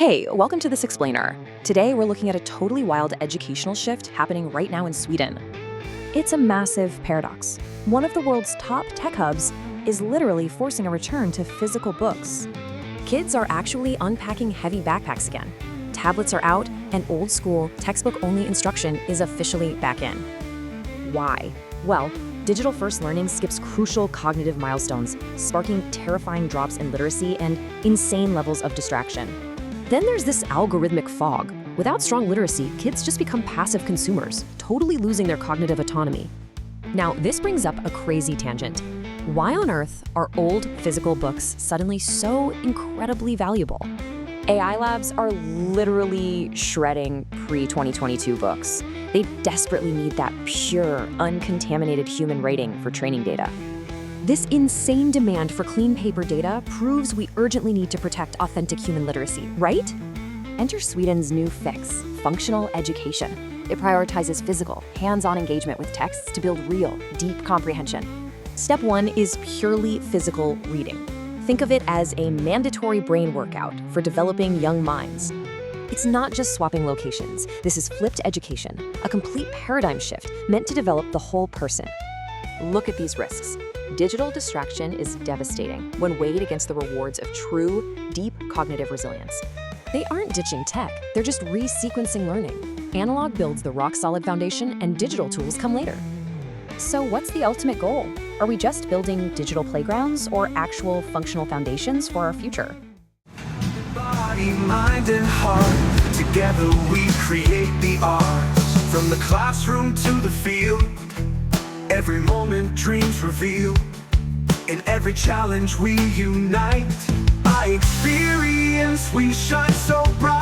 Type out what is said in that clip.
Hey, welcome to This Explainer. Today we're looking at a totally wild educational shift happening right now in Sweden. It's a massive paradox. One of the world's top tech hubs is literally forcing a return to physical books. Kids are actually unpacking heavy backpacks again. Tablets are out, and old-school, textbook-only instruction is officially back in. Why? Well, digital-first learning skips crucial cognitive milestones, sparking terrifying drops in literacy and insane levels of distraction. Then there's this algorithmic fog. Without strong literacy, kids just become passive consumers, totally losing their cognitive autonomy. Now, this brings up a crazy tangent. Why on earth are old physical books suddenly so incredibly valuable? AI labs are literally shredding pre-2022 books. They desperately need that pure, uncontaminated human rating for training data. This insane demand for clean paper data proves we urgently need to protect authentic human literacy, right? Enter Sweden's new fix, functional education. It prioritizes physical, hands-on engagement with texts to build real, deep comprehension. Step 1 is purely physical reading. Think of it as a mandatory brain workout for developing young minds. It's not just swapping locations. This is flipped education, a complete paradigm shift meant to develop the whole person. Look at these risks. Digital distraction is devastating when weighed against the rewards of true, deep cognitive resilience. They aren't ditching tech, they're just re-sequencing learning. Analog builds the rock-solid foundation, and digital tools come later. So what's the ultimate goal? Are we just building digital playgrounds or actual functional foundations for our future? Body, mind, and heart, together we create the arts. From the classroom to the field, every moment dreams reveal. In every challenge we unite. By experience we shine so bright.